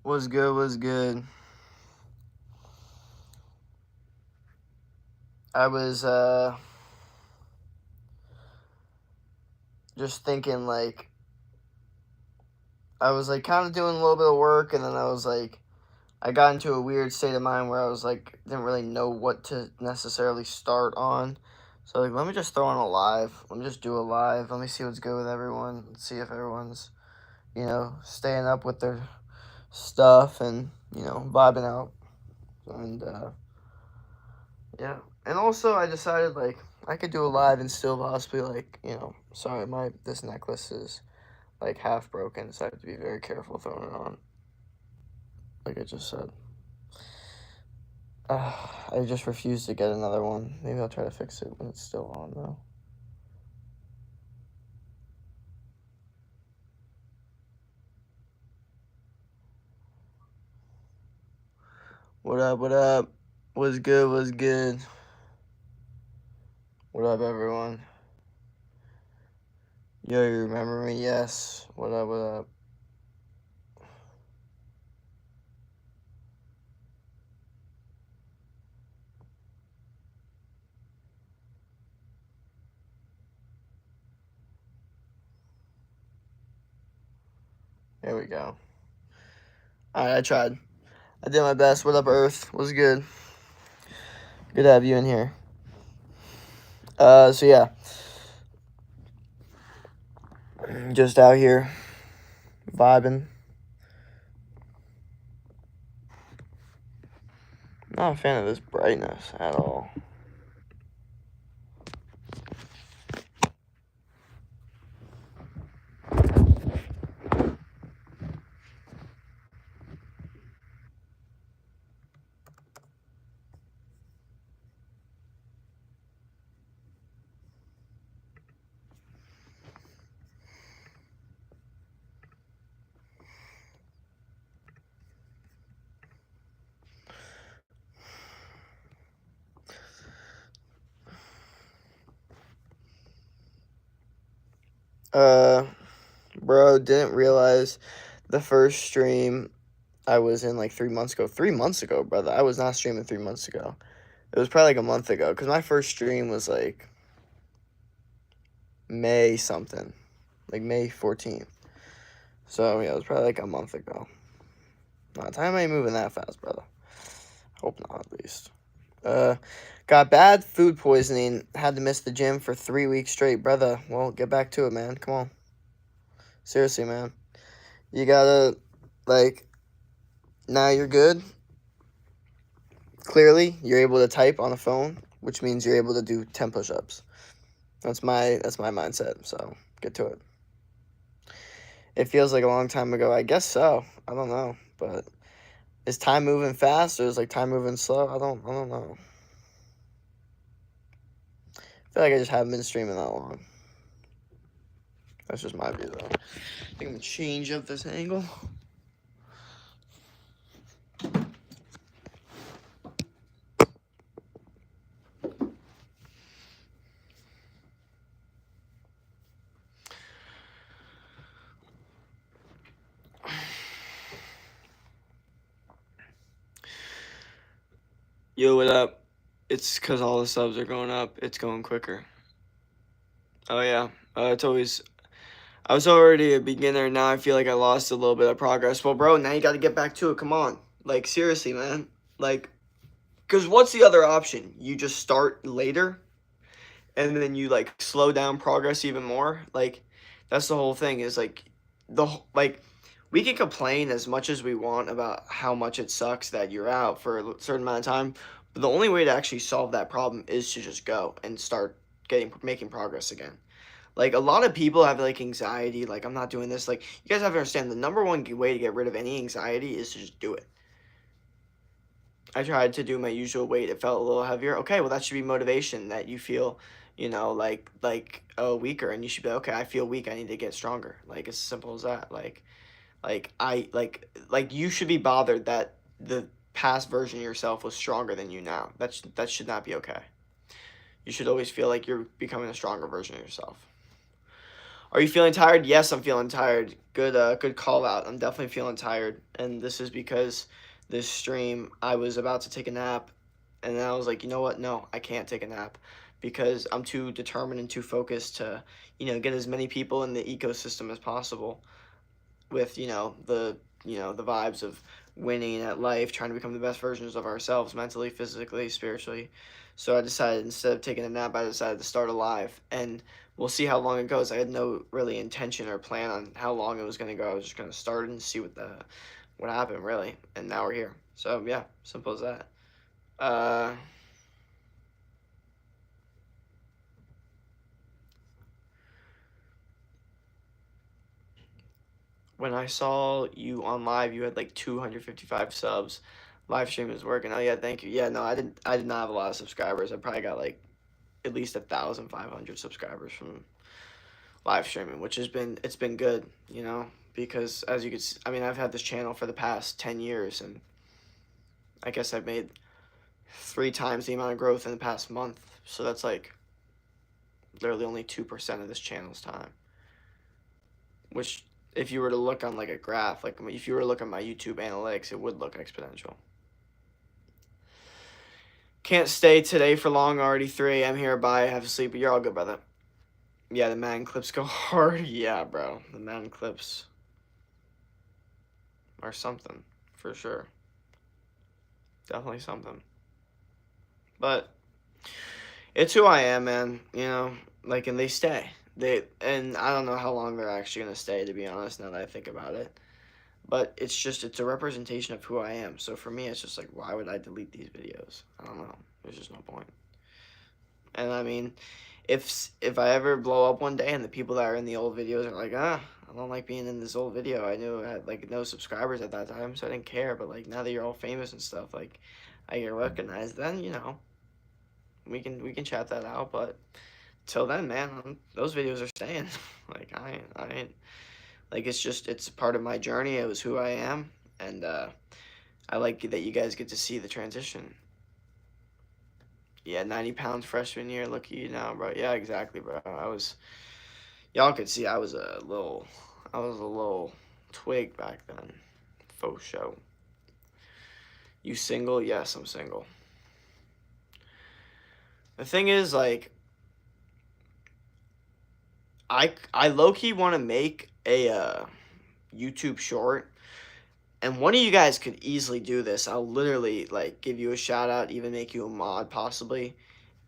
Was good, was good. I was just thinking like I was like kind of doing a little bit of work, and then I got into a weird state of mind where I was like didn't really know what to necessarily start on. So like let me just throw on a live. Let me just do a live. Let me see what's good with everyone. Let's see if everyone's, staying up with their stuff and, vibing out. And yeah. And also I decided like I could do a live and still possibly like, sorry, my this necklace is like half broken, so I have to be very careful throwing it on. Like I just said. I just refuse to get another one. Maybe I'll try to fix it when it's still on though. What up, what up? What's good, what's good? What up, everyone? Yo, you remember me? Yes. What up, what up? There we go. Alright, I tried. I did my best. What up, Earth? What's good? Good to have you in here. So yeah. Just out here vibing. Not a fan of this brightness at all. Bro, didn't realize the first stream I was in like 3 months ago. 3 months ago, brother. I was not streaming 3 months ago. It was probably like a month ago, because my first stream was like May something. Like May 14th. So yeah, it was probably like a month ago. Nah, time ain't moving that fast, brother. Hope not, at least. Got bad food poisoning. Had to miss the gym for 3 weeks straight, brother. Well, get back to it, man. Come on. Seriously, man. You gotta, like, now you're good. Clearly, you're able to type on a phone, which means you're able to do 10 push-ups. That's my mindset, so get to it. It feels like a long time ago. I guess so. I don't know, but is time moving fast or is like time moving slow? I don't know. I feel like I just haven't been streaming that long. That's just my view, though. I think I'm gonna change up this angle. Yo, what up? It's because all the subs are going up. It's going quicker. Oh, yeah. It's always... I was already a beginner. Now I feel like I lost a little bit of progress. Well, bro, now you got to get back to it. Come on. Like, seriously, man. Like, because what's the other option? You just start later and then you, like, slow down progress even more? Like, that's the whole thing is, like, we can complain as much as we want about how much it sucks that you're out for a certain amount of time, but the only way to actually solve that problem is to just go and start making progress again. Like a lot of people have like anxiety, like I'm not doing this. Like you guys have to understand the number one way to get rid of any anxiety is to just do it. I tried to do my usual weight, it felt a little heavier. Okay, well that should be motivation that you feel, weaker, and you should be like, okay, I feel weak, I need to get stronger. Like it's as simple as that. Like you should be bothered that the past version of yourself was stronger than you now. That should not be okay. You should always feel like you're becoming a stronger version of yourself. Are you feeling tired? Yes, I'm feeling tired. Good call out. I'm definitely feeling tired, and this is because this stream I was about to take a nap, and then I was like, you know what? No, I can't take a nap because I'm too determined and too focused to, get as many people in the ecosystem as possible with, the vibes of winning at life, trying to become the best versions of ourselves mentally, physically, spiritually. So I decided instead of taking a nap, I decided to start a live, and we'll see how long it goes. I had no really intention or plan on how long it was going to go. I was just going to start and see what happened really, and now we're here. So yeah, simple as that. Uh, when I saw you on live, you had like 255 subs. Live stream is working. Oh yeah, thank you. Yeah, no, I didn't. I did not have a lot of subscribers. I probably got like at least 1,500 subscribers from live streaming, which it's been good, because as you could, I mean, I've had this channel for the past 10 years, and I guess I've made 3 times the amount of growth in the past month. So that's like literally only 2% of this channel's time. Which, if you were to look on like a graph, like if you were to look at my YouTube analytics, it would look exponential. Can't stay today for long. Already 3 a.m. here. Bye. Have to sleep. But you're all good, brother. Yeah, the Madden clips go hard. Yeah, bro. The Madden clips are something, for sure. Definitely something. But it's who I am, man. And they stay. And I don't know how long they're actually gonna stay, to be honest, now that I think about it. But it's a representation of who I am. So for me, it's just like, why would I delete these videos? I don't know. There's just no point. And I mean, if I ever blow up one day and the people that are in the old videos are like, I don't like being in this old video. I knew I had like no subscribers at that time, so I didn't care. But like now that you're all famous and stuff, like I get recognized, then we can chat that out. But till then, man, those videos are staying. Like I ain't like it's part of my journey. It was who I am, and I like that you guys get to see the transition. Yeah, 90 pounds freshman year. Look at you now, bro. Yeah, exactly, bro. Y'all could see I was a little twig back then. Faux show. You single? Yes, I'm single. The thing is, like, I low key want to make a YouTube short, and one of you guys could easily do this. I'll literally like give you a shout out, even make you a mod possibly.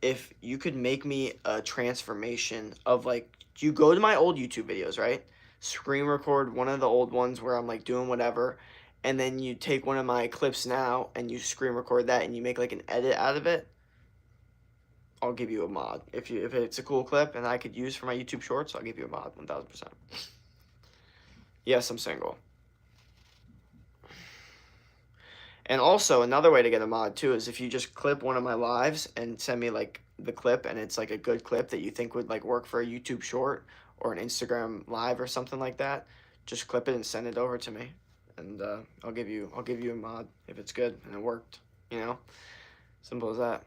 If you could make me a transformation of like, you go to my old YouTube videos, right? Screen record one of the old ones where I'm like doing whatever, and then you take one of my clips now and you screen record that and you make like an edit out of it. I'll give you a mod. If it's a cool clip and I could use for my YouTube shorts, I'll give you a mod 1000%. Yes, I'm single. And also another way to get a mod too is if you just clip one of my lives and send me like the clip and it's like a good clip that you think would like work for a YouTube short or an Instagram live or something like that, just clip it and send it over to me, and I'll give you a mod if it's good and it worked. Simple as that.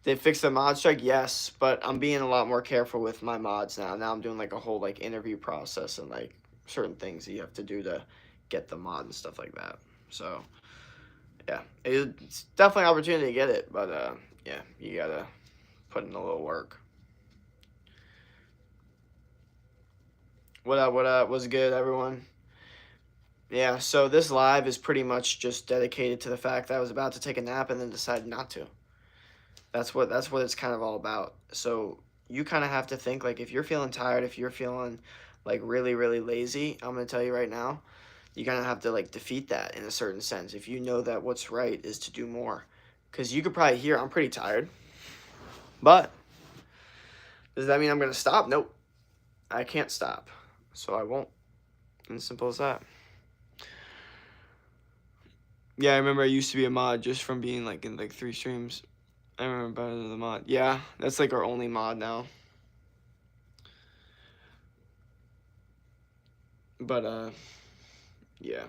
They fixed the mod strike, yes, but I'm being a lot more careful with my mods now. Now I'm doing like a whole like interview process and like certain things that you have to do to get the mod and stuff like that. So yeah, it's definitely an opportunity to get it, but yeah, you gotta put in a little work. What up, what's good, everyone? Yeah, so this live is pretty much just dedicated to the fact that I was about to take a nap and then decided not to. That's what it's kind of all about. So you kind of have to think, like, if you're feeling tired, if you're feeling like really, really lazy, I'm gonna tell you right now, you're gonna have to like defeat that in a certain sense. If you know that what's right is to do more, because you could probably hear I'm pretty tired, but does that mean I'm gonna stop? Nope, I can't stop, so I won't. And simple as that. Yeah, I remember I used to be a mod just from being like in like 3 streams. I remember better than the mod. Yeah, that's like our only mod now. But yeah.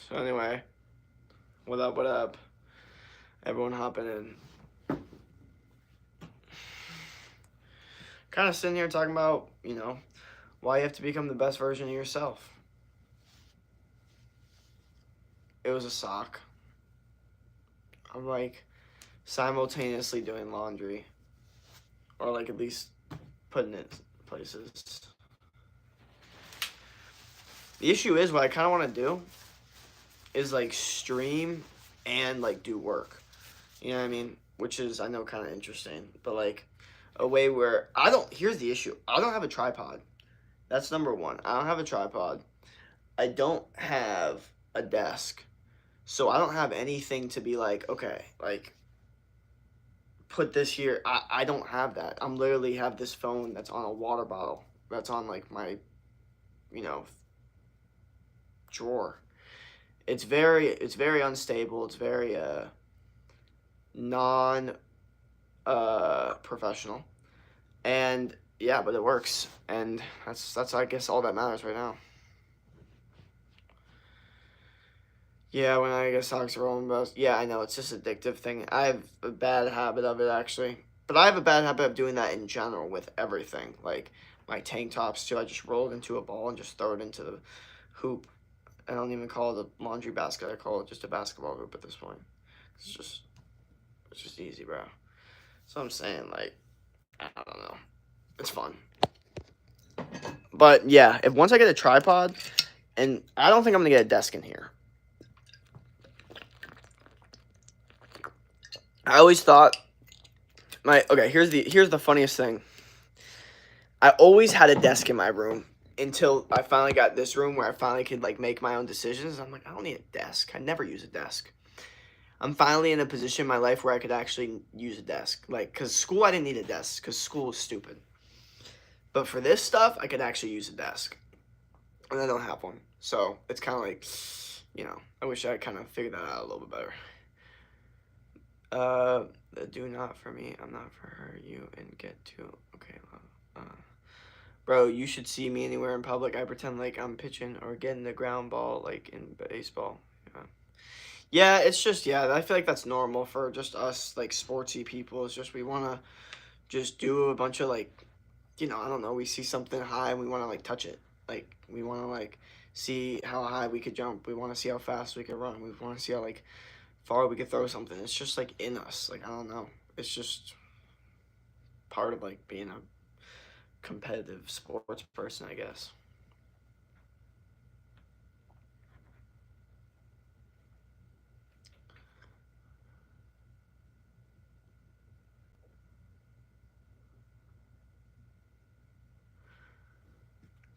So anyway, what up, what up? Everyone hopping in. Kind of sitting here talking about, you know, why you have to become the best version of yourself. It was a sock. I'm like simultaneously doing laundry. Or like at least putting it places. The issue is what I kind of want to do is like stream and like do work. You know what I mean? Which is, I know, kind of interesting. But like a way where here's the issue. I don't have a tripod. That's number one. I don't have a tripod. I don't have a desk. So I don't have anything to be like, okay, like put this here. I don't have that. I'm literally have this phone that's on a water bottle. That's on like my, you know, drawer. It's very unstable. It's very non professional. And yeah, but it works. And that's I guess all that matters right now. Yeah, when I get socks rolling bust. Yeah, I know, it's just addictive thing. I have a bad habit of it actually. But I have a bad habit of doing that in general with everything. Like my tank tops too. I just roll it into a ball and just throw it into the hoop. I don't even call it a laundry basket. I call it just a basketball hoop at this point. It's just easy, bro. So I'm saying, like, I don't know. It's fun. But yeah, if once I get a tripod, and I don't think I'm gonna get a desk in here. I always thought here's the funniest thing. I always had a desk in my room until I finally got this room where I finally could like make my own decisions. I'm like, I don't need a desk. I never use a desk. I'm finally in a position in my life where I could actually use a desk. Like, because school, I didn't need a desk because school was stupid. But for this stuff, I could actually use a desk. And I don't have one. So it's kind of like, you know, I wish I kind of figured that out a little bit better. Do not for me. I'm not for her. You and get to. Okay. Bro, you should see me anywhere in public. I pretend like I'm pitching or getting the ground ball like in baseball. Yeah. Yeah, it's just, yeah, I feel like that's normal for just us, like, sportsy people. It's just we want to just do a bunch of, like, you know, I don't know, we see something high and we want to, like, touch it. Like, we want to, like, see how high we could jump. We want to see how fast we could run. We want to see how, like, far we could throw something. It's just, like, in us. Like, I don't know. It's just part of, like, being a competitive sports person, I guess.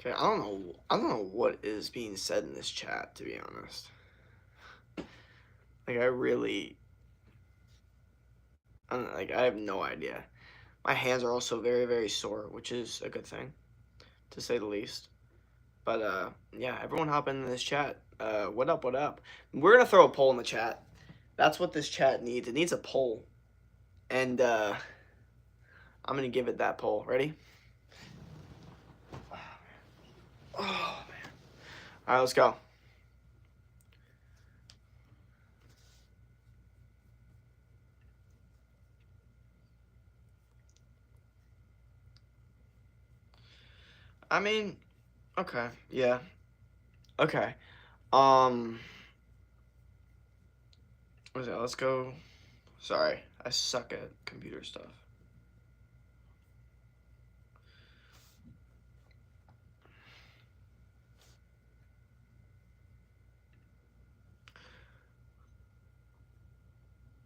Okay, I don't know what is being said in this chat, to be honest. Like, I don't know, like, I have no idea. My hands are also very, very sore, which is a good thing, to say the least. But, yeah, everyone hop into this chat. What up, what up? We're going to throw a poll in the chat. That's what this chat needs. It needs a poll. And, I'm going to give it that poll. Ready? Oh, man. All right, let's go. I mean, okay, yeah. Okay. What is it? Let's go. Sorry, I suck at computer stuff.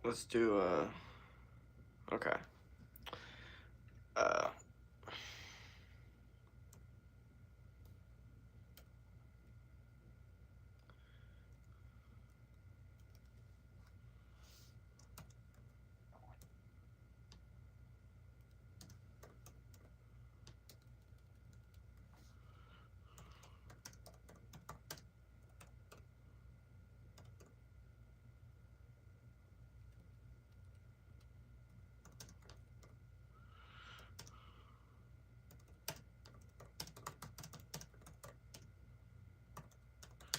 Let's do, okay. Uh,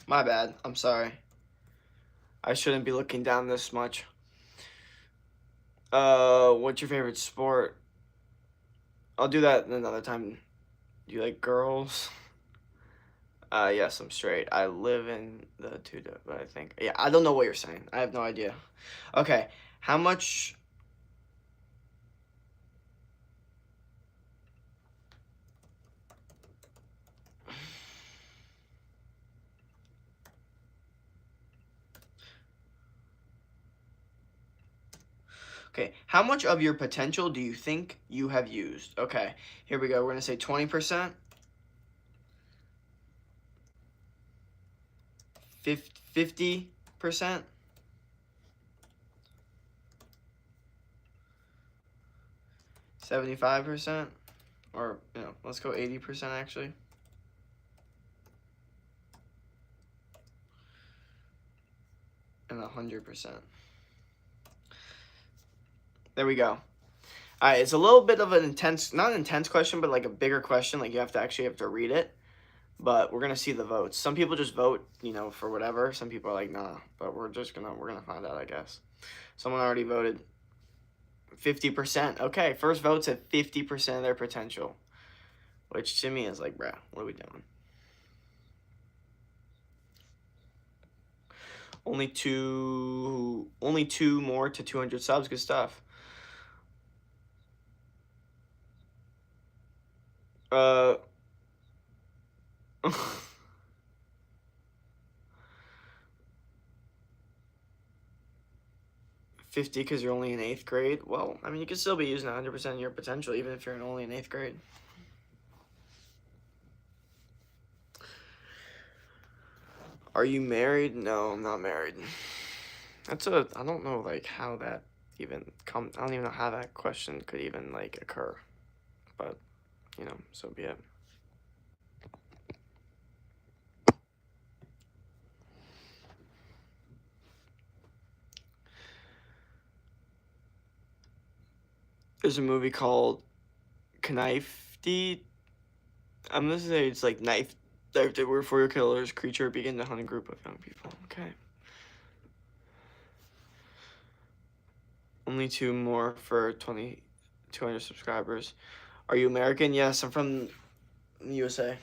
my bad. I'm sorry. I shouldn't be looking down this much. What's your favorite sport? I'll do that another time. Do you like girls? Yes, I'm straight. I live in the Tuda, but I think, yeah, I don't know what you're saying. I have no idea. Okay, how much? Okay, how much of your potential do you think you have used? Okay, here we go. We're gonna say 20%, 50%, 75%, or let's go 80% actually. And 100%. There we go. All right, it's a little bit of an intense, not an intense question, but like a bigger question. Like you have to read it. But we're gonna see the votes. Some people just vote, for whatever. Some people are like, nah. But we're gonna find out, I guess. Someone already voted. 50%. Okay, first vote's at 50% of their potential, which to me is like, bruh, what are we doing? Only two more to 200 subs. Good stuff. 50 because you're only in 8th grade. Well, I mean, you can still be using 100% of your potential even if you're only in 8th grade. Are you married? No, I'm not married. I don't know, like, how that even I don't even know how that question could even, like, occur. But, so be it. There's a movie called Knifey. I'm gonna say it's like knife. Where for your killer's creature begin to hunt a group of young people. Okay. Only two more for 200 subscribers. Are you American? Yes, I'm from the USA.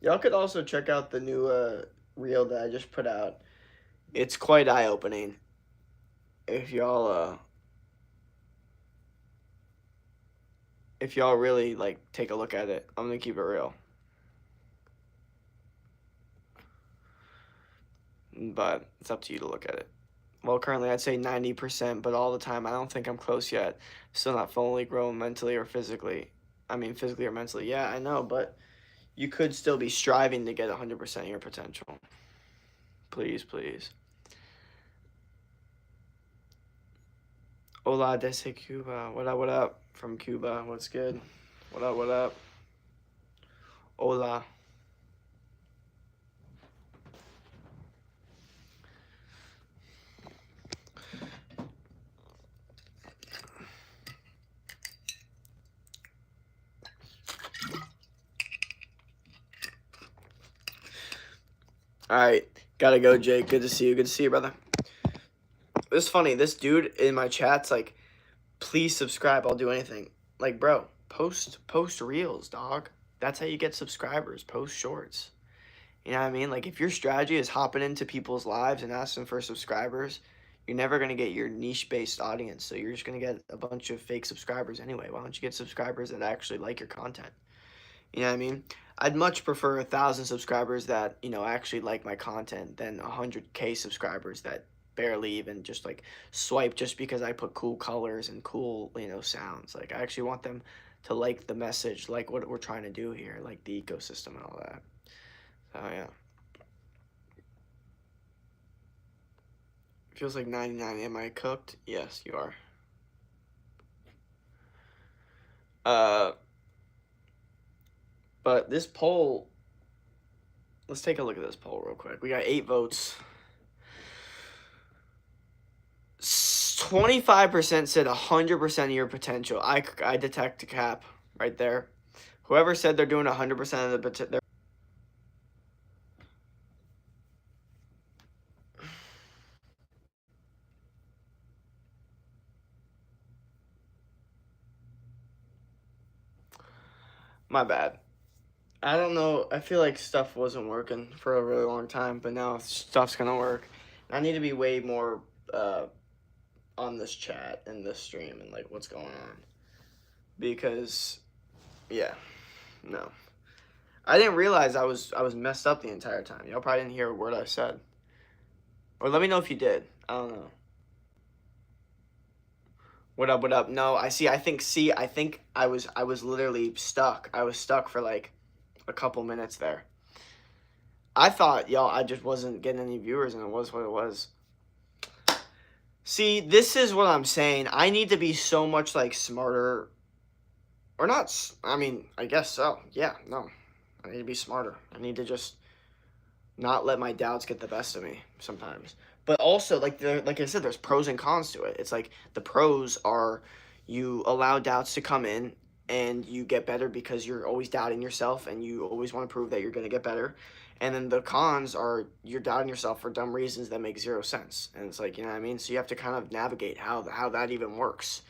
Y'all could also check out the new reel that I just put out. It's quite eye-opening. If y'all really like take a look at it, I'm gonna keep it real. But it's up to you to look at it. Well, currently I'd say 90%, but all the time I don't think I'm close yet. Still not fully grown mentally or physically. I mean, physically or mentally. Yeah, I know, but you could still be striving to get 100% of your potential. Please, please. Hola desde Cuba. What up, what up? From Cuba. What's good? What up, what up? Hola. All right, gotta go, Jake. Good to see you. Good to see you, brother. It's funny. This dude in my chat's like, please subscribe. I'll do anything. Like, bro, post reels, dog. That's how you get subscribers. Post shorts. You know what I mean? Like, if your strategy is hopping into people's lives and asking for subscribers, you're never gonna get your niche-based audience. So you're just gonna get a bunch of fake subscribers anyway. Why don't you get subscribers that actually like your content? You know what I mean? I'd much prefer 1,000 subscribers that, actually like my content than 100K subscribers that barely even just like swipe just because I put cool colors and cool, sounds. Like I actually want them to like the message, like what we're trying to do here, like the ecosystem and all that. So yeah. Feels like 99. Am I cooked? Yes, you are. But this poll, let's take a look at this poll real quick. We got 8 votes. 25% said 100% of your potential. I detect a cap right there. Whoever said they're doing 100% of the potential. My bad. I don't know. I feel like stuff wasn't working for a really long time, but now stuff's gonna work. I need to be way more on this chat and this stream and like what's going on, because yeah, no, I didn't realize I was messed up the entire time. Y'all probably didn't hear a word I said, or let me know if you did. I don't know. What up? What up? No, I see. I think I was literally stuck. I was stuck for like a couple minutes there. I thought, y'all, I just wasn't getting any viewers, and it was what it was. See, this is what I'm saying. I need to be so much, like, smarter. Or not, I mean, I guess so. Yeah, no. I need to be smarter. I need to just not let my doubts get the best of me sometimes. But also, like I said, there's pros and cons to it. It's like the pros are you allow doubts to come in and you get better because you're always doubting yourself and you always want to prove that you're going to get better. And then the cons are you're doubting yourself for dumb reasons that make zero sense. And it's like, you know what I mean? So you have to kind of navigate how that even works.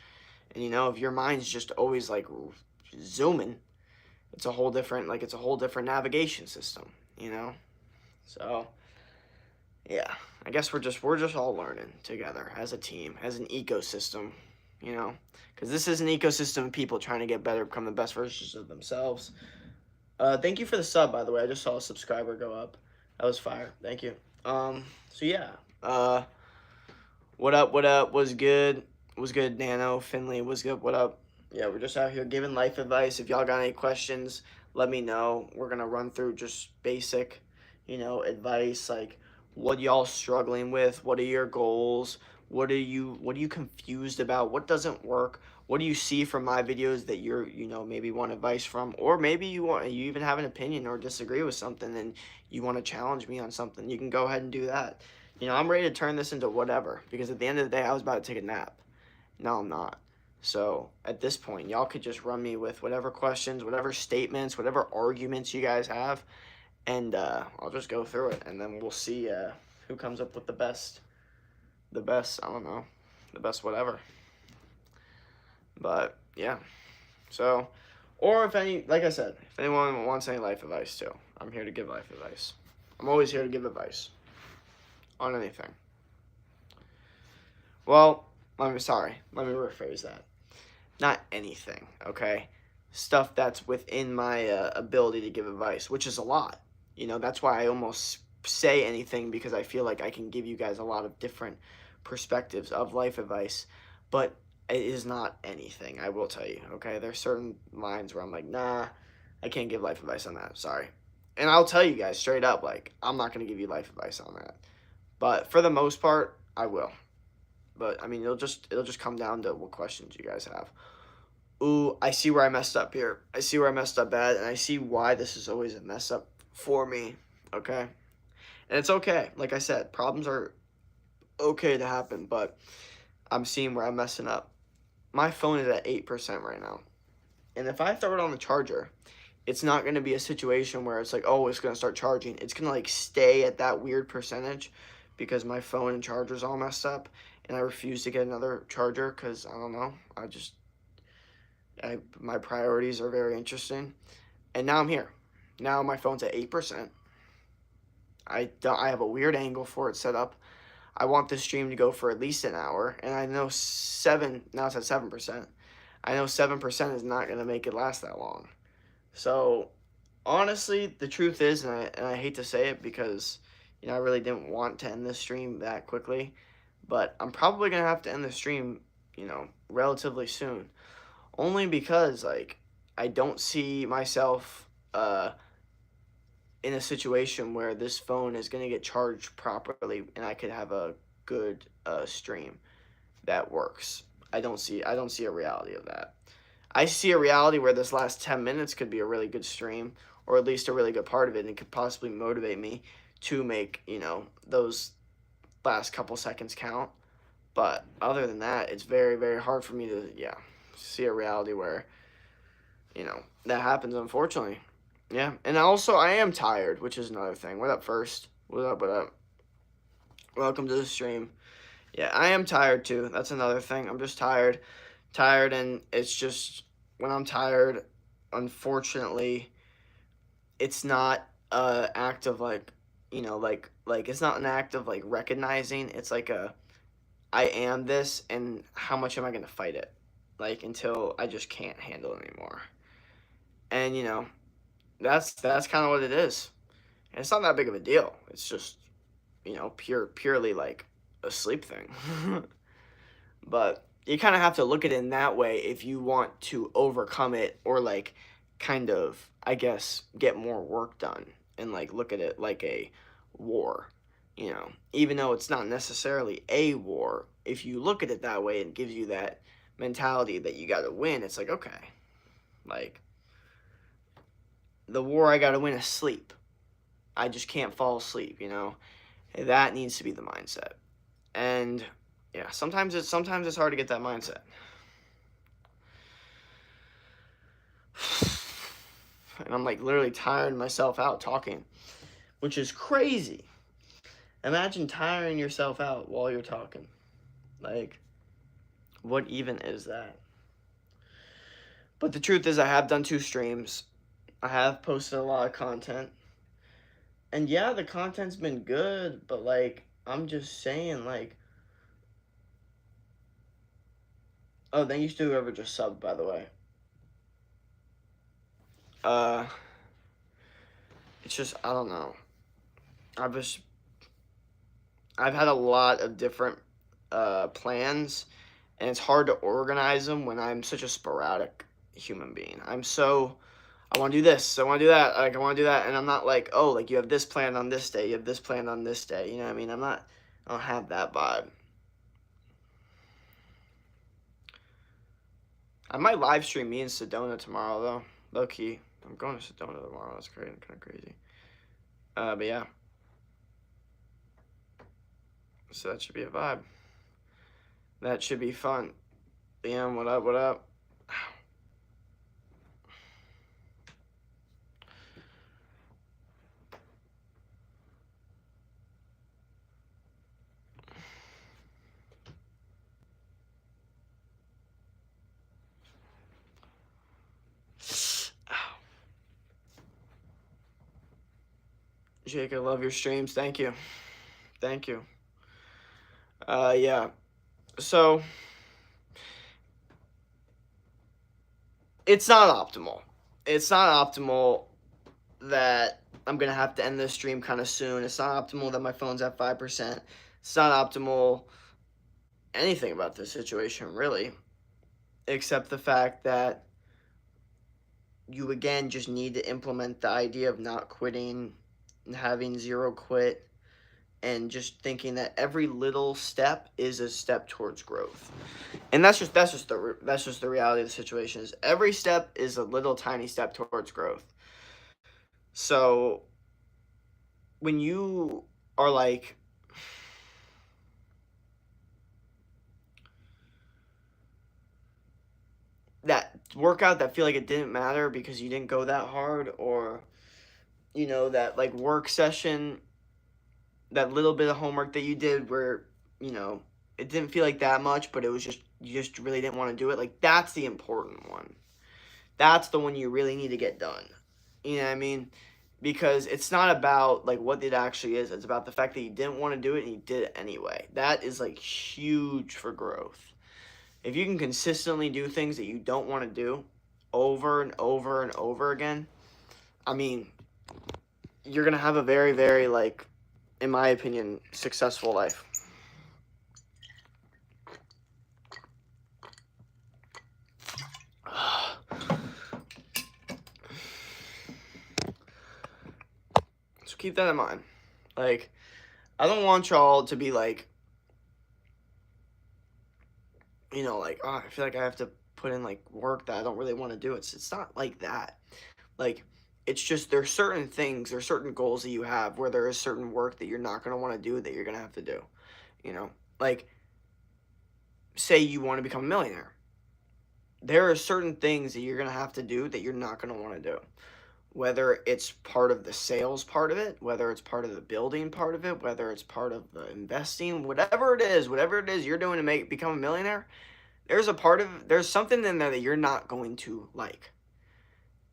And, you know, if your mind's just always like zooming, it's a whole different navigation system, you know? So, yeah, I guess we're just all learning together as a team, as an ecosystem, you know, because this is an ecosystem of people trying to get better, become the best versions of themselves. Thank you for the sub, by the way. I just saw a subscriber go up. That was fire. Thank you. So yeah. What up? What up? Was good? Was good? Nano Finley was good. What up? Yeah, we're just out here giving life advice. If y'all got any questions, let me know. We're gonna run through just basic, you know, advice, like what y'all struggling with, what are your goals, what are you confused about, what doesn't work, what do you see from my videos that you're, you know, maybe want advice from, or maybe you even have an opinion or disagree with something and you want to challenge me on something. You can go ahead and do that. You know, I'm ready to turn this into whatever, because at the end of the day I was about to take a nap. No, I'm not. So at this point, y'all could just run me with whatever questions, whatever statements, whatever arguments you guys have, and I'll just go through it, and then we'll see who comes up with the best, I don't know, the best whatever. But yeah, so, or if any, like I said, if anyone wants any life advice too, I'm here to give life advice. I'm always here to give advice on anything. Well, let me rephrase that. Not anything, okay? Stuff that's within my ability to give advice, which is a lot. You know, that's why I almost say anything, because I feel like I can give you guys a lot of different perspectives of life advice, but it is not anything, I will tell you, okay? There's certain lines where I'm like, nah, I can't give life advice on that, sorry. And I'll tell you guys straight up, like, I'm not going to give you life advice on that. But for the most part, I will. But I mean, it'll just come down to what questions you guys have. Ooh, I see where I messed up here. I see where I messed up bad, and I see why this is always a mess up for me, okay? And it's okay. Like I said, problems are okay to happen, but I'm seeing where I'm messing up. My phone is at 8% right now. And if I throw it on the charger, it's not going to be a situation where it's like, oh, it's going to start charging. It's going to, like, stay at that weird percentage because my phone and charger's all messed up, and I refuse to get another charger because, I don't know, my priorities are very interesting. And now I'm here. Now my phone's at 8%. I have a weird angle for it set up. I want this stream to go for at least an hour, and I know now it's at 7%. I know 7% is not going to make it last that long. So, honestly, the truth is, and I hate to say it because, you know, I really didn't want to end this stream that quickly, but I'm probably going to have to end the stream, you know, relatively soon. Only because, like, I don't see myself in a situation where this phone is going to get charged properly and I could have a good stream that works. I don't see a reality of that. I see a reality where this last 10 minutes could be a really good stream, or at least a really good part of it, and it could possibly motivate me to make, you know, those last couple seconds count. But other than that, it's very, very hard for me to, yeah, see a reality where, that happens, unfortunately. Yeah. And also, I am tired, which is another thing. What up, first? What up, what up? Welcome to the stream. Yeah, I am tired too. That's another thing. I'm just tired. Tired, and it's just when I'm tired, unfortunately, it's not a act of like, it's not an act of like recognizing. It's like I am this, and how much am I gonna fight it? Like until I just can't handle it anymore. And that's kind of what it is. And it's not that big of a deal. It's just purely like a sleep thing. But you kind of have to look at it in that way if you want to overcome it, or like kind of, I guess, get more work done, and like look at it like a war. Even though it's not necessarily a war, if you look at it that way, it gives you that mentality that you got to win. It's like, okay, like the war I got to win is sleep. I just can't fall asleep. That needs to be the mindset. And yeah, sometimes it's hard to get that mindset. And I'm like literally tiring myself out talking, which is crazy. Imagine tiring yourself out while you're talking. Like, what even is that? But the truth is, I have done 2 streams. I have posted a lot of content. And yeah, the content's been good, but like, I'm just saying, like, oh, thank you to whoever just subbed, by the way. It's just, I don't know. I've had a lot of different plans, and it's hard to organize them when I'm such a sporadic human being. I want to do this, I want to do that, like I want to do that, and I'm not like, oh, like you have this planned on this day, you have this planned on this day. You know what I mean? I don't have that vibe. I might live stream me in Sedona tomorrow though, low key. I'm going to Sedona tomorrow. That's great, kind of crazy. But yeah. So that should be a vibe. That should be fun. Liam, what up? What up? Jake, I love your streams. Thank you. Thank you. Yeah. So it's not optimal. It's not optimal that I'm gonna have to end this stream kind of soon. It's not optimal that my phone's at 5%. It's not optimal anything about this situation really, except the fact that you again just need to implement the idea of not quitting and having zero quit, and just thinking that every little step is a step towards growth. And that's just the reality of the situation. Is every step is a little tiny step towards growth. So when you are like, that workout that feel like it didn't matter because you didn't go that hard, or that like work session, that little bit of homework that you did where it didn't feel like that much, but it was just, you just really didn't want to do it. Like, that's the important one. That's the one you really need to get done. You know what I mean? Because it's not about like what it actually is. It's about the fact that you didn't want to do it and you did it anyway. That is like huge for growth. If you can consistently do things that you don't want to do over and over and over again, I mean, you're going to have a very, very, like, in my opinion, successful life. So keep that in mind. Like, I don't want y'all to be like, like, oh, I feel like I have to put in like work that I don't really want to do. It's not like that. Like, it's just there's certain things, there's certain goals that you have where there is certain work that you're not going to want to do that you're going to have to do. Like, say you want to become a millionaire. There are certain things that you're going to have to do that you're not going to want to do. Whether it's part of the sales part of it, whether it's part of the building part of it, whether it's part of the investing, whatever it is you're doing to become a millionaire, there's something in there that you're not going to like.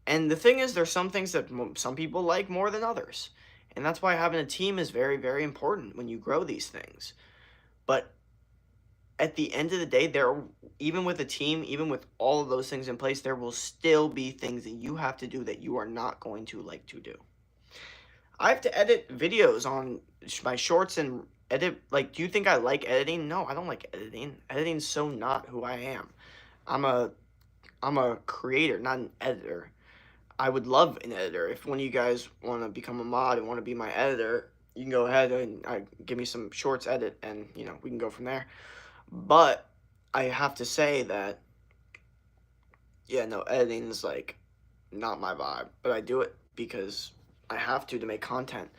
And the thing is, there's some things that some people like more than others. And that's why having a team is very, very important when you grow these things. But at the end of the day, even with a team, even with all of those things in place, there will still be things that you have to do that you are not going to like to do. I have to edit videos on my shorts and edit. Like, do you think I like editing? No, I don't like editing. Editing's so not who I am. I'm a creator, not an editor. I would love an editor. If one of you guys want to become a mod and want to be my editor, you can go ahead and give me some shorts edit, and we can go from there. But I have to say that, yeah, no, editing is like not my vibe, but I do it because I have to make content.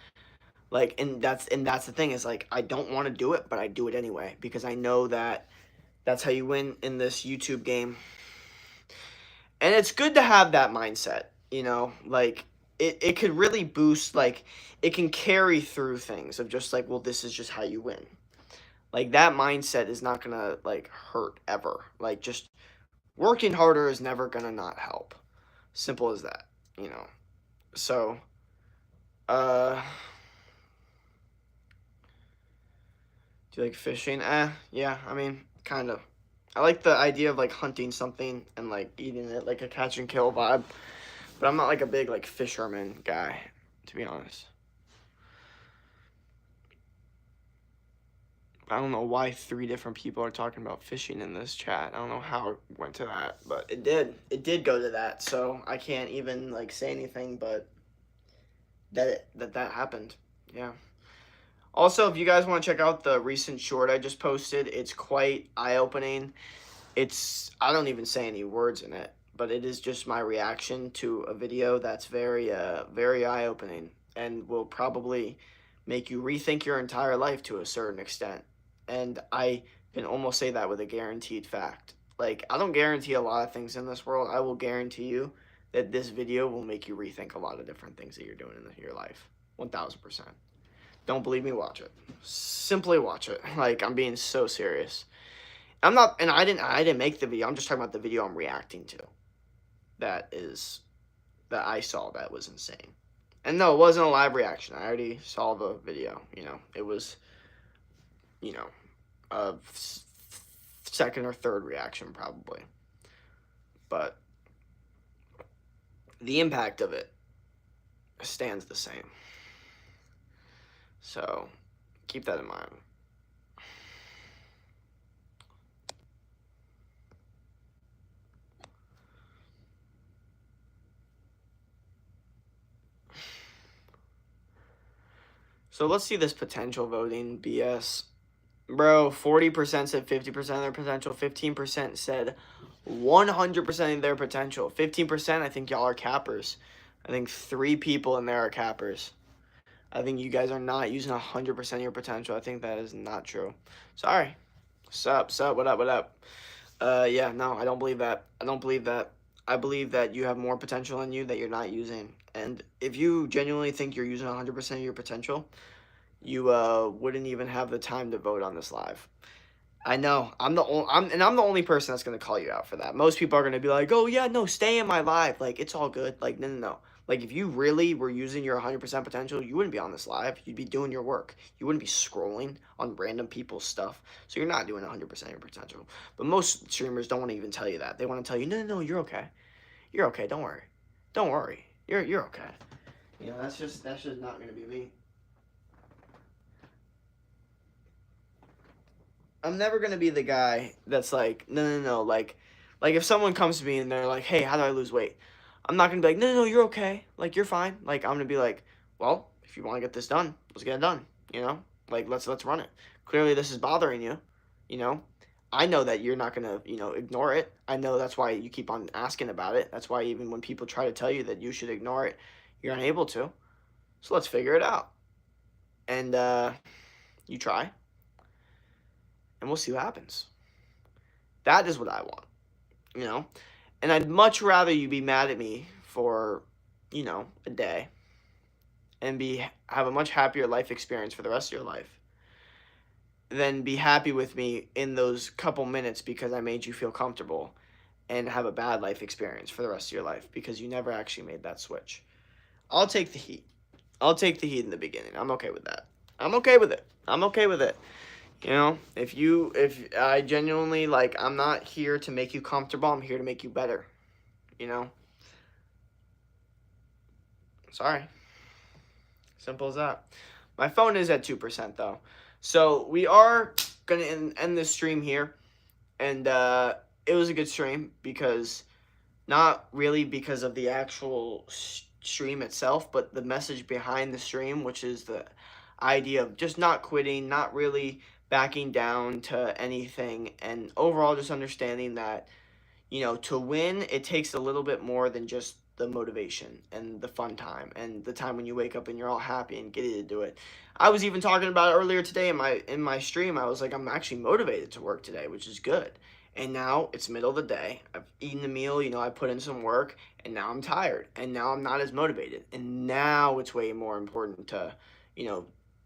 Like, and that's the thing, is like I don't want to do it, but I do it anyway because I know that that's how you win in this YouTube game. And it's good to have that mindset, like it could really boost, like it can carry through things of just like, well, this is just how you win. Like, that mindset is not gonna like hurt ever. Like, just working harder is never gonna not help. Simple as that, So, do you like fishing? Yeah, I mean, kind of. I like the idea of like hunting something and like eating it, like a catch and kill vibe. But I'm not like a big like fisherman guy, to be honest. I don't know why 3 different people are talking about fishing in this chat. I don't know how it went to that, but it did. It did go to that, so I can't even like say anything but that happened. Yeah. Also, if you guys want to check out the recent short I just posted, it's quite eye-opening. I don't even say any words in it, but it is just my reaction to a video that's very very eye-opening and will probably make you rethink your entire life to a certain extent. And I can almost say that with a guaranteed fact. Like, I don't guarantee a lot of things in this world. I will guarantee you that this video will make you rethink a lot of different things that you're doing in your life. 1000%. Don't believe me? Watch it. Simply watch it. Like, I'm being so serious. I'm not, and I didn't make the video. I'm just talking about the video I'm reacting to. That I saw that was insane. And no, it wasn't a live reaction. I already saw the video. It was, a second or third reaction probably. But the impact of it stands the same. So keep that in mind. So let's see this potential voting BS. Bro, 40% said 50% of their potential. 15% said 100% of their potential. 15%, I think y'all are cappers. I think 3 people in there are cappers. I think you guys are not using 100% of your potential. I think that is not true. Sorry. Sup, what up? Yeah, no, I don't believe that. I don't believe that. I believe that you have more potential in you that you're not using. And if you genuinely think you're using 100% of your potential, you wouldn't even have the time to vote on this live. I know. I'm the only person that's gonna call you out for that. Most people are gonna be like, "Oh yeah, no, stay in my live. Like, it's all good." Like, no. Like, if you really were using your 100% potential, you wouldn't be on this live. You'd be doing your work. You wouldn't be scrolling on random people's stuff. So you're not doing 100% of your potential. But most streamers don't want to even tell you that. They want to tell you, "No, you're okay. You're okay. Don't worry. Don't worry. You're okay." That's just not gonna be me. I'm never gonna be the guy that's like, no. Like if someone comes to me and they're like, "Hey, how do I lose weight?" I'm not gonna be like, no, you're okay. Like, you're fine. Like, I'm gonna be like, well, if you want to get this done, let's get it done. Like, let's run it. Clearly, this is bothering you. I know that you're not gonna ignore it. I know that's why you keep on asking about it. That's why even when people try to tell you that you should ignore it, you're unable to. So let's figure it out. And you try. And we'll see what happens. That is what I want, you know? And I'd much rather you be mad at me for, a day and have a much happier life experience for the rest of your life than be happy with me in those couple minutes because I made you feel comfortable and have a bad life experience for the rest of your life because you never actually made that switch. I'll take the heat. I'll take the heat in the beginning. I'm okay with that. I'm okay with it. I'm okay with it. If I genuinely, I'm not here to make you comfortable. I'm here to make you better. Sorry. Simple as that. My phone is at 2% though. So we are going to end this stream here. And it was a good stream because, not really because of the actual stream itself, but the message behind the stream, which is the idea of just not quitting, not really backing down to anything, and overall just understanding that, to win, it takes a little bit more than just the motivation and the fun time and the time when you wake up and you're all happy and giddy to do it. I was even talking about it earlier today in my stream. I was like, I'm actually motivated to work today, which is good. And now it's middle of the day. I've eaten the meal, I put in some work, and now I'm tired. And now I'm not as motivated. And now it's way more important to,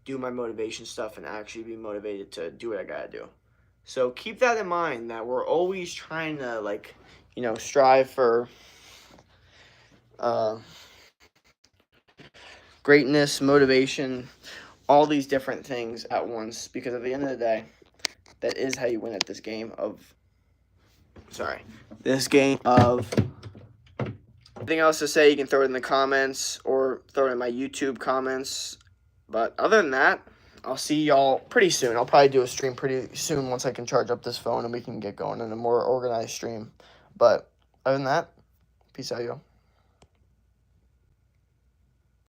do my motivation stuff and actually be motivated to do what I gotta do. So keep that in mind, that we're always trying to, strive for greatness, motivation, all these different things at once, because at the end of the day, that is how you win at this game of anything else to say, you can throw it in the comments or throw it in my YouTube comments. But other than that, I'll see y'all pretty soon. I'll probably do a stream pretty soon once I can charge up this phone and we can get going in a more organized stream. But other than that, peace out, y'all.